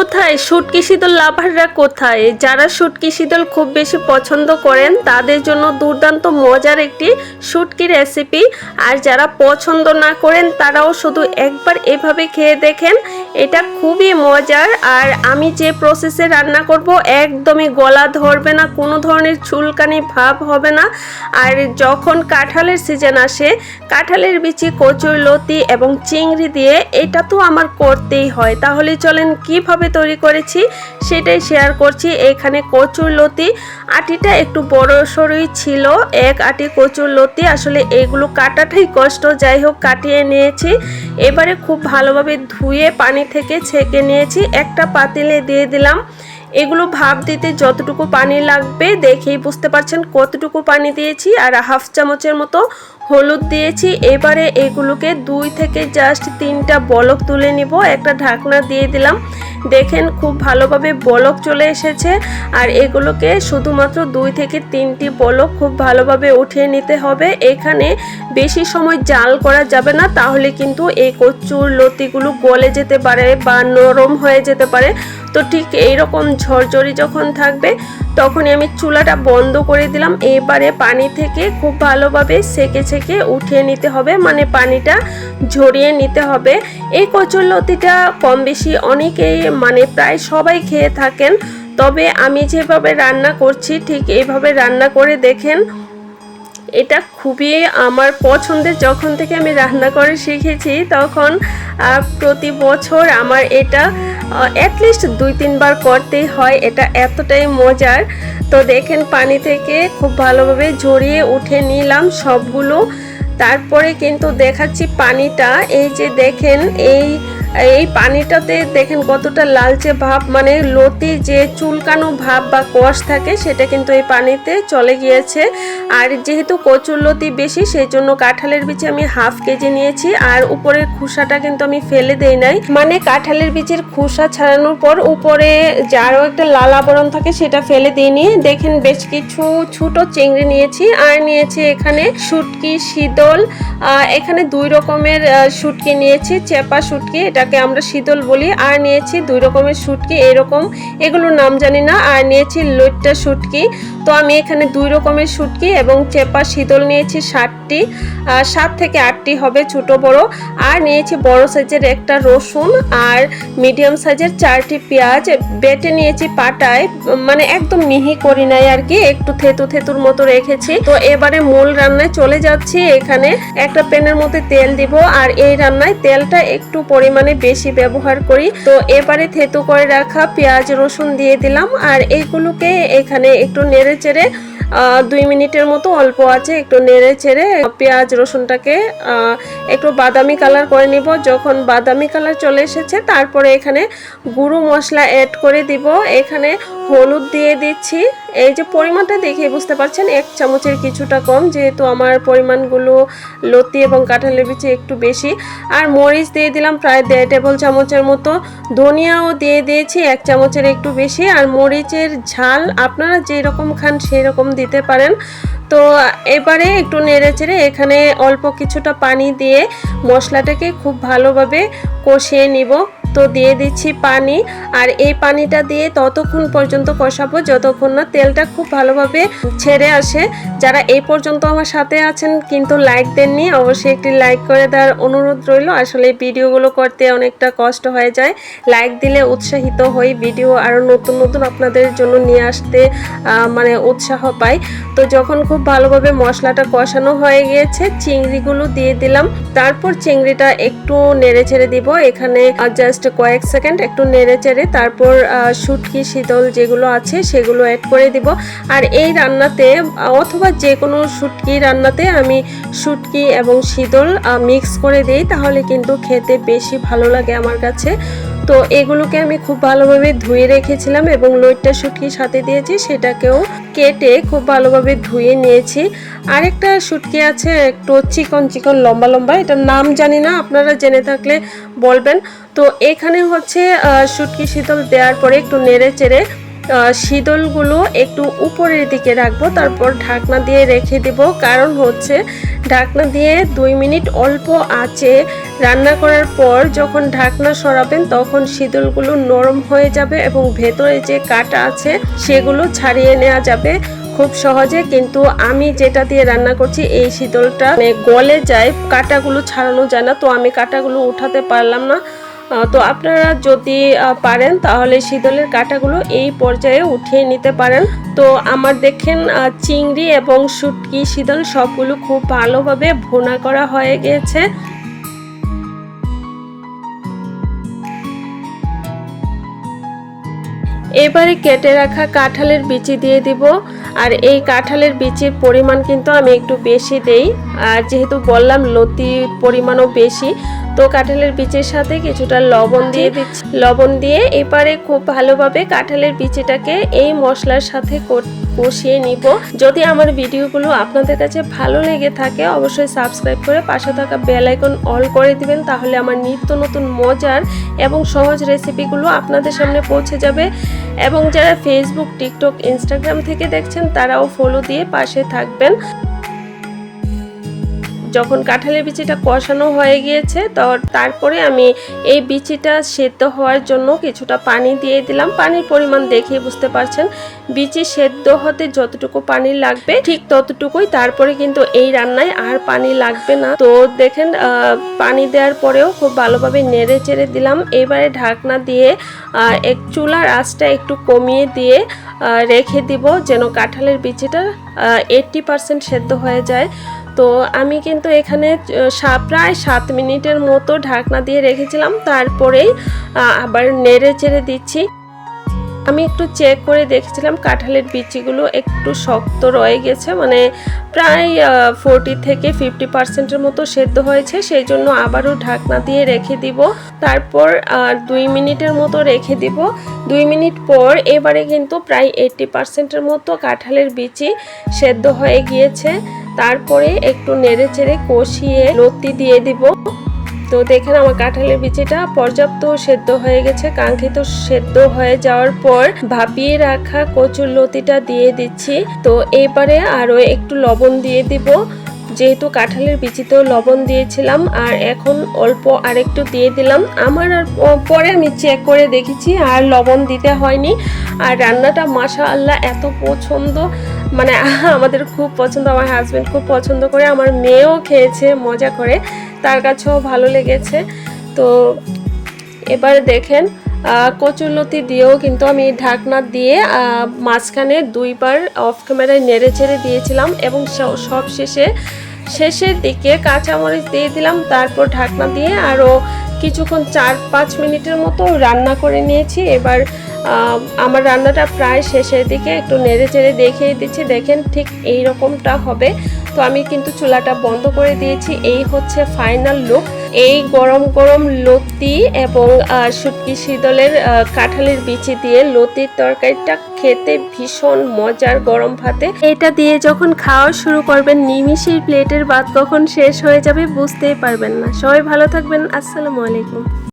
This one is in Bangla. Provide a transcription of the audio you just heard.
কোথায় শুটকি শীতল লাভাররা কোথায়? যারা শুটকি শীতল খুব বেশি পছন্দ করেন তাদের জন্য দুর্দান্ত মজার একটি শুটকি রেসিপি। আর যারা পছন্দ না করেন তারাও শুধু একবার এভাবে খেয়ে দেখেন, এটা খুবই মজার। আর আমি যে প্রসেসে রান্না করব একদমই গলা ধরবে না, কোনো ধরনের চুলকানি ভাব হবে না। আর যখন কাঁঠালের সিজন আসে, কাঁঠালের বিচি, কচুরলতি এবং চিংড়ি দিয়ে এটা তো আমার করতেই হয়। তাহলে চলেন কিভাবে তৈরি করেছি সেটাই শেয়ার করছি। এখানে কচুরলতি আটিটা একটু বড় সরই ছিল, এক আটি কচুরলতি, আসলে এগুলো কাটাটাই কষ্ট, যাই হোক কাটিয়ে নিয়েছি। এবারে খুব ভালোভাবে ধুয়ে পানি থেকে ছেঁকে নিয়েছি, একটা পাতিলে দিয়ে দিলাম। এগুলো ভাপ দিতে যতটুকু পানি লাগবে দেখেই বুঝতে পারছেন কতটুকু পানি দিয়েছি। আর হাফ চামচের মতো হলুদ দিয়েছি। এবারে এগুলোকে 2 থেকে জাস্ট 3টা বলক তুলে নিব, একটা ঢাকনা দিয়ে দিলাম। দেখেন খুব ভালোভাবে বলক চলে এসেছে। আর এগুলোকে শুধুমাত্র 2 থেকে 3টি বলক খুব ভালোভাবে উঠিয়ে নিতে হবে। এখানে বেশি সময় জাল করা যাবে না, তাহলে কিন্তু এই কচুর লতিগুলো গলে যেতে পারে বা নরম হয়ে যেতে পারে। তো ঠিক এইরকম ঝরঝরি যখন থাকবে তখনই আমি চুলাটা বন্ধ করে দিলাম। এবারে পানি থেকে খুব ভালোভাবে সেকে সেকে উঠিয়ে নিতে হবে, মানে পানিটা ঝরিয়ে নিতে হবে। এই কচুরলতিটা কম বেশি অনেকেই মানে প্রায় সবাই খেয়ে থাকেন, তবে আমি যেভাবে রান্না করছি ঠিক এইভাবে রান্না করে দেখেন। এটা খুবই আমার পছন্দের, যখন থেকে আমি রান্না করে শিখেছি তখন প্রতি বছর আমার এটা অ্যাটলিস্ট 2-3 বার করতেই হয়, এটা এতটাই মজার। তো দেখেন পানি থেকে খুব ভালোভাবে ঝরিয়ে উঠে নিলাম সবগুলো। তারপরে কিন্তু দেখাচ্ছি পানিটা, এই যে দেখেন এই পানিটাতে দেখেন কতটা লালচে ভাব, মানে লতি যে চুলকানো ভাব বা কষ থাকে সেটা কিন্তু এই পানিতে চলে গিয়েছে। আর যেহেতু কচুর লতি বেশি সেই জন্য কাঁঠালের বিচি আমি হাফ কেজি নিয়েছি। আর উপরের খোসাটা কিন্তু আমি ফেলে দেই নাই, মানে কাঁঠালের বিচির খোসা ছাড়ানোর পর উপরে যারও একটা লাল আবরণ থাকে সেটা ফেলে দিইনি। দেখেন বেশ কিছু ছোট চিংড়ি নিয়েছি, আর নিয়েছি এখানে শুটকি শীতল। এখানে 2 রকমের শুটকি নিয়েছি, চেপা শুটকি এটাকে আমরা শীতল বলি, আর নিয়েছি 2 রকমের শুটকি এরকম, এগুলোর নাম জানি না। আর নিয়েছি লইট্টা শুটকি। তো আমি এখানে 2 রকমের শুটকি এবং চেপা শীতল নিয়েছি 7টি, 7 থেকে 8টি হবে ছোট বড়। আর নিয়েছি বড় সাইজের একটা রসুন আর মিডিয়াম সাইজের 4টি পেঁয়াজ বেটে নিয়েছি পাটায়, মানে একদম মিহি করি নাই আর কি, একটু থেতুর মতো রেখেছি। তো এবারে মূল রান্নায় চলে যাচ্ছি। এখানে একটা প্যানের মধ্যে তেল দিব, আর এই রান্নায় তেলটা একটু পরিমাণে বেশি ব্যবহার করি। তো এবারে থেতু করে রাখা পেঁয়াজ রসুন দিয়ে দিলাম, আর এইগুলোকে এখানে একটু নেড়ে চেড়ে 2 মিনিটের মতো অল্প আছে একটু নেড়ে চেড়ে পেঁয়াজ রসুনটাকে একটু বাদামি কালার করে নিব। যখন বাদামি কালার চলে এসেছে তারপরে এখানে গুঁড়ো মশলা অ্যাড করে দিব। এখানে হলুদ দিয়ে দিচ্ছি, এই যে পরিমাণটা দেখে বুঝতে পারছেন 1 চামচের কিছুটা কম, যেহেতু আমার পরিমাণগুলো লতি এবং কাঁঠালের বিচি একটু বেশি। আর মরিচ দিয়ে দিলাম প্রায় 1.5 টেবিল চামচের মতো, ধনিয়াও দিয়ে দিয়েছি 1 চামচের একটু বেশি। আর মরিচের ঝাল আপনারা যেরকম খান সেই রকম দিতে পারেন। তো এবারে একটু নেড়ে চেড়ে এখানে অল্প কিছুটা পানি দিয়ে মশলাটাকে খুব ভালোভাবে কষিয়ে নিব। তো দিয়ে দিচ্ছি পানি, আর এই পানিটা দিয়ে ততক্ষণ পর্যন্ত কষাবো যতক্ষণ না তেলটা খুব ভালোভাবে ছেড়ে আসে। যারা এই পর্যন্ত আমার সাথে আছেন কিন্তু লাইক দেননি, অবশ্যই একটি লাইক করে দেওয়ার অনুরোধ রইল। আসলে ভিডিওগুলো করতে অনেকটা কষ্ট হয়ে যায়, লাইক দিলে উৎসাহিত হই, ভিডিও আরও নতুন নতুন আপনাদের জন্য নিয়ে আসতে মানে উৎসাহ পাই। তো যখন খুব ভালোভাবে মশলাটা কষানো হয়ে গিয়েছে চিংড়িগুলো দিয়ে দিলাম, তারপর চিংড়িটা একটু নেড়ে ছেড়ে দিব। এখানে জাস্ট কয়েক সেকেন্ড একটু নেড়ে চেড়ে তারপর শুটকি শীতল যেগুলো আছে সেগুলো অ্যাড করে দিব। আর এই রান্নাতে অথবা যে কোনো শুটকি রান্নাতে আমি শুটকি এবং শীতল মিক্স করে দিই, তাহলে কিন্তু খেতে বেশি ভালো লাগে আমার কাছে। তো এগুলোকে আমি খুব ভালোভাবে ধুয়ে রেখেছিলাম এবং লইট্টা শুটকির সাথে দিয়েছি, সেটাকেও কেটে খুব ভালোভাবে ধুয়ে নিয়েছি। আরেকটা শুটকি আছে একটু চিকন লম্বা লম্বা, এটার নাম জানি না, আপনারা জেনে থাকলে বলবেন। তো এখানে হচ্ছে শুটকি শীতল দেওয়ার পরে একটু নেড়ে চেড়ে শীতলগুলো একটু উপরের দিকে রাখবো, তারপর ঢাকনা দিয়ে রেখে দেব। কারণ হচ্ছে ঢাকনা দিয়ে 2 মিনিট অল্প আঁচে রান্না করার পর যখন ঢাকনা সরাবেন তখন শীতলগুলো নরম হয়ে যাবে এবং ভেতরে যে কাটা আছে সেগুলো ছাড়িয়ে নেওয়া যাবে খুব সহজে। কিন্তু আমি যেটা দিয়ে রান্না করছি এই শীতলটা গলে যায়, কাটাগুলো ছাড়ানো যায় না, তো আমি কাটাগুলো উঠাতে পারলাম না। তো আপনারা যদি পারেন তাহলে শীতলের কাঁটাগুলো এই পর্যায়ে উঠিয়ে নিতে পারেন। তো আমার দেখেন চিংড়ি এবং শুটকি শীতল সবগুলো খুব ভালোভাবে ভুনা করা হয়ে গিয়েছে। এবারে কেটে রাখা কাঁঠালের বিচি দিয়ে দিব। আর এই কাঁঠালের বিচির পরিমাণ কিন্তু আমি একটু বেশি দেই, আর যেহেতু বললাম লতির পরিমাণও বেশি, তো কাঁঠালের বিচির সাথে কিছুটা লবণ দিয়ে দিচ্ছি। লবণ দিয়ে এবারে খুব ভালোভাবে কাঁঠালের বিচিটাকে এই মশলার সাথে কষিয়ে নিব। যদি আমার ভিডিওগুলো আপনাদের কাছে ভালো লেগে থাকে অবশ্যই সাবস্ক্রাইব করে পাশে থাকা বেল আইকন অল করে দিবেন, তাহলে আমার নিত্য নতুন মজার এবং সহজ রেসিপিগুলো আপনাদের সামনে পৌঁছে যাবে। এবং যারা ফেসবুক, টিকটক, ইনস্টাগ্রাম থেকে দেখছেন তারাও ফলো দিয়ে পাশে থাকবেন। যখন কাঁঠালের বিচিটা কষানো হয়ে গিয়েছে তো তারপরে আমি এই বিচিটা সেদ্ধ হওয়ার জন্য কিছুটা পানি দিয়ে দিলাম। পানির পরিমাণ দেখে বুঝতে পারছেন, বিচি সেদ্ধ হতে যতটুকু পানি লাগবে ঠিক ততটুকুই, তারপরে কিন্তু এই রান্নায় আর পানি লাগবে না। তো দেখেন পানি দেওয়ার পরেও খুব ভালোভাবে নেড়ে চেড়ে দিলাম। এবারে ঢাকনা দিয়ে চুলার আঁচটা একটু কমিয়ে দিয়ে রেখে দিব যেন কাঁঠালের বিচিটা 80% সেদ্ধ হয়ে যায়। তো আমি কিন্তু এখানে প্রায় 7 মিনিটের মতো ঢাকনা দিয়ে রেখেছিলাম, তারপরেই আবার নেড়ে চেড়ে দিচ্ছি। আমি একটু চেক করে দেখেছিলাম কাঁঠালের বিচিগুলো একটু শক্ত রয়ে গেছে, মানে প্রায় 40 থেকে 50%-এর মতো সেদ্ধ হয়েছে, সেই জন্য আবারও ঢাকনা দিয়ে রেখে দিব। তারপর 2 মিনিটের মতো রেখে দিব। 2 মিনিট পর এবারে কিন্তু প্রায় 80%-এর মতো কাঁঠালের বিচি সেদ্ধ হয়ে গিয়েছে। তারপরে একটু নেড়ে চেড়ে কষিয়ে লতি দিয়ে দিব। তো দেখেন আমার কাঁঠালের বিচিটা পর্যাপ্ত সেদ্ধ হয়ে গেছে। কাঙ্ক্ষিত সেদ্ধ হয়ে যাওয়ার পর ভাপিয়ে রাখা কচুর লতিটা দিয়ে দিচ্ছি। তো এবারে আরও একটু লবণ দিয়ে দিব, যেহেতু কাঁঠালের বিচিতেও লবণ দিয়েছিলাম, আর এখন অল্প আরেকটু দিয়ে দিলাম। আমার আর পরে আমি চেক করে দেখেছি আর লবণ দিতে হয়নি। আর রান্নাটা মাশাআল্লাহ এত পছন্দ, মানে আমাদের খুব পছন্দ, আমার হাজব্যান্ড খুব পছন্দ করে, আমার মেয়েও খেয়েছে মজা করে, তার কাছেও ভালো লেগেছে। তো এবার দেখেন কচুরলতি দিয়েও কিন্তু আমি ঢাকনা দিয়ে মাঝখানে 2 বার অফ ক্যামেরায় নেড়ে চেড়ে দিয়েছিলাম এবং সব শেষের দিকে কাঁচামরিচ দিয়ে দিলাম। তারপর ঢাকনা দিয়ে আরও কিছুক্ষণ 4-5 মিনিটের মতো রান্না করে নিয়েছি। এবার আমার রান্নাটা প্রায় শেষের দিকে, একটু নেড়ে চেড়ে দেখিয়ে দিচ্ছি। দেখেন ঠিক এই রকমটা হবে। তো আমি কিন্তু চুলাটা বন্ধ করে দিয়েছি। এই হচ্ছে ফাইনাল লুক। এই গরম গরম লতি এবং শুটকি শীতলের কাঁঠালের বিচি দিয়ে লতির তরকারিটা খেতে ভীষণ মজার গরম ভাতে। এটা দিয়ে যখন খাওয়া শুরু করবেন নিমিষেই প্লেটের ভাত কখন শেষ হয়ে যাবে বুঝতেই পারবেন না। সবাই ভালো থাকবেন। আসসালামু আলাইকুম।